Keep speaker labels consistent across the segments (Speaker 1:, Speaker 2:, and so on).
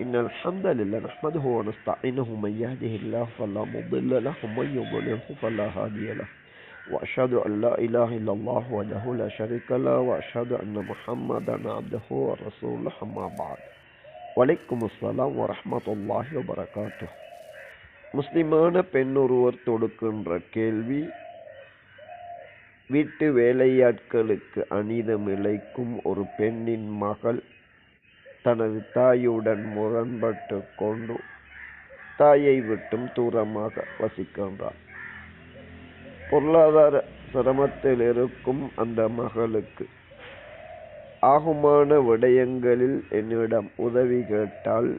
Speaker 1: إن الحمد لله نحمده ونستعينه من يهده الله فلا مضل له ومن يضلله فلا هادي له وأشهد أن لا إله إلا الله وحده لا شريك له وأشهد أن محمدا عبده ورسوله أما بعد வலைக்கும் அஸ்ஸலாம் வரஹ்மத்துல்லாஹி வபரகாத்துஹ். முஸ்லிமான பெண்ணொருவர் தொடுக்கின்ற கேள்வி, வீட்டு வேலையாட்களுக்கு அநீதம் இழைக்கும் ஒரு பெண்ணின் மகள் தனது தாயுடன் முரண்பட்டு கொண்டு தாயை விட்டும் தூரமாக வசிக்கின்றார். பொருளாதார சிரமத்தில் இருக்கும் அந்த மகளுக்கு ஆகுமான விடயங்களில் என்னிடம் உதவி கேட்டால்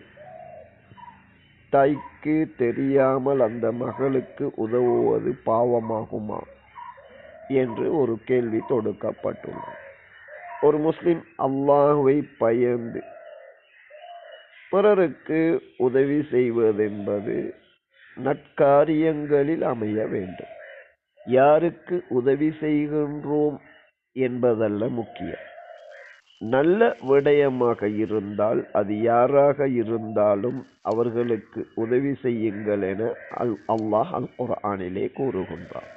Speaker 1: தாய்க்கு தெரியாமல் அந்த மகளுக்கு உதவுவது பாவமாகுமா என்று ஒரு கேள்வி தொடுக்கப்பட்டுள்ளது. ஒரு முஸ்லிம் அல்லாஹ்வை பயந்து பிறருக்கு உதவி செய்வதென்பது நற்காரியங்களில் அமைய வேண்டும். யாருக்கு உதவி செய்கின்றோம் என்பதல்ல முக்கியம். நல்ல விடயமாக இருந்தால் அது யாராக இருந்தாலும் அவர்களுக்கு உதவி செய்யுங்கள் என அல்லாஹ் அல் குர்ஆனிலே கூறுகின்றார்.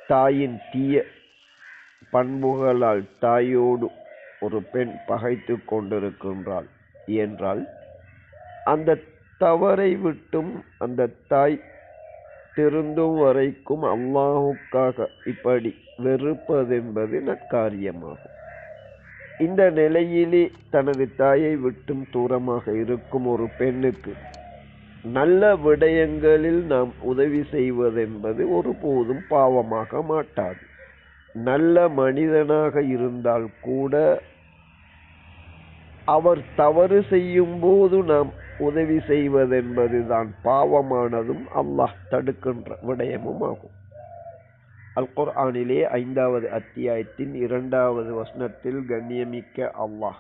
Speaker 1: தாயின் தீய பண்புகளால் தாயோடு ஒரு பெண் பகைத்து கொண்டிருக்கின்றாள் என்றால் அந்த தவறை விட்டும் அந்த தாய் திருந்தும் வரைக்கும் அல்லாஹுக்காக இப்படி வெறுப்பதென்பது நற்காரியமாகும். இந்த நிலையிலே தனது தாயை விட்டும் தூரமாக இருக்கும் ஒரு பெண்ணுக்கு நல்ல விடயங்களில் நாம் உதவி செய்வதென்பது ஒருபோதும் பாவமாக மாட்டாது. நல்ல மனிதனாக இருந்தால் கூட அவர் தவறு செய்யும் போது நாம் உதவி செய்வதென்பது தான் பாவமானதும் அல்லாஹ் தடுக்கின்ற விடயமும் ஆகும். அல் குர்ஆனிலே 5வது அத்தியாயத்தின் 2வது வசனத்தில் கண்ணியமிக்க அல்லாஹ்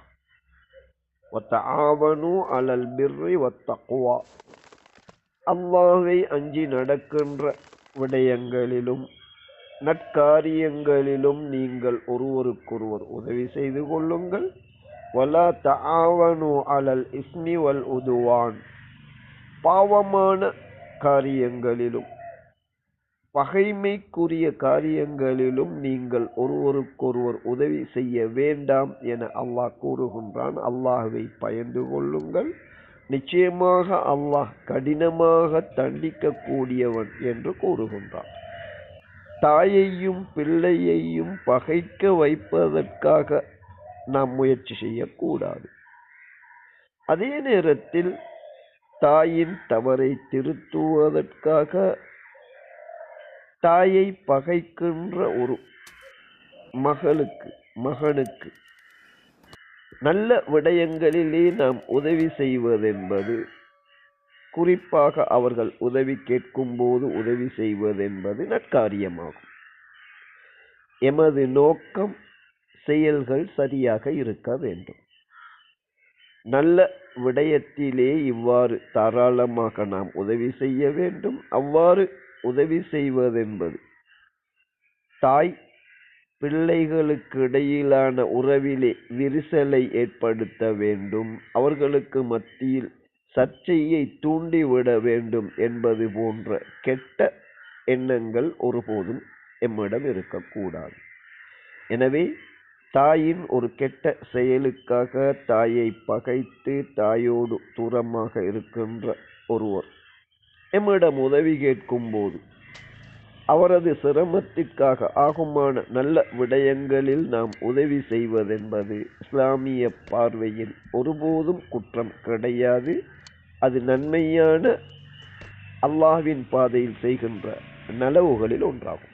Speaker 1: வதஆவனு அலல் பிர்ரி வத்தக்வா, அல்லாஹ்வை அஞ்சி நடக்கின்ற விடயங்களிலும் நற்காரியங்களிலும் நீங்கள் ஒருவருக்கொருவர் உதவி செய்து கொள்ளுங்கள். வலா தஆவனு அலல் இஸ்மி வல் உதுவான், பாவமான காரியங்களிலும் பகைமைக்குரிய காரியங்களிலும் நீங்கள் ஒருவருக்கொருவர் உதவி செய்ய வேண்டாம் என அல்லாஹ் கூறுகின்றான். அல்லாஹ்வை பயந்து கொள்ளுங்கள், நிச்சயமாக அல்லாஹ் கடினமாக தண்டிக்க கூடியவன் என்று கூறுகின்றான். தாயையும் பிள்ளையையும் பகைக்க வைப்பதற்காக நாம் முயற்சி செய்யக்கூடாது. அதே நேரத்தில் தாயின் தவறை திருத்துவதற்காக தாயை பகைக்கின்ற ஒரு மகனுக்கு நல்ல விடயங்களிலே நாம் உதவி செய்வதென்பது, குறிப்பாக அவர்கள் உதவி கேட்கும் போது உதவி செய்வதென்பது நற்காரியமாகும். எமது நோக்கம், செயல்கள் சரியாக இருக்க வேண்டும். நல்ல விடயத்திலே இவ்வாறு தாராளமாக நாம் உதவி செய்ய வேண்டும். அவ்வாறு உதவி செய்வதென்பது தாய் பிள்ளைகளுக்கு இடையிலான உறவிலே விரிசலை ஏற்படுத்த வேண்டும், அவர்களுக்கு மத்தியில் சர்ச்சையை தூண்டிவிட வேண்டும் என்பது போன்ற கெட்ட எண்ணங்கள் ஒருபோதும் எம்மிடம் இருக்கக்கூடாது. எனவே தாயின் ஒரு கெட்ட செயலுக்காக தாயை பகைத்து தாயோடு தூரமாக இருக்கின்ற ஒருவர் எம்மிடம் உதவி கேட்கும் போது அவரது சிரமத்திற்காக ஆகுமான நல்ல விடயங்களில் நாம் உதவி செய்வதென்பது இஸ்லாமிய பார்வையில் ஒருபோதும் குற்றம் கிடையாது. அது நன்மையான அல்லாஹ்வின் பாதையில் செய்கின்ற நலவுகளில் ஒன்றாகும்.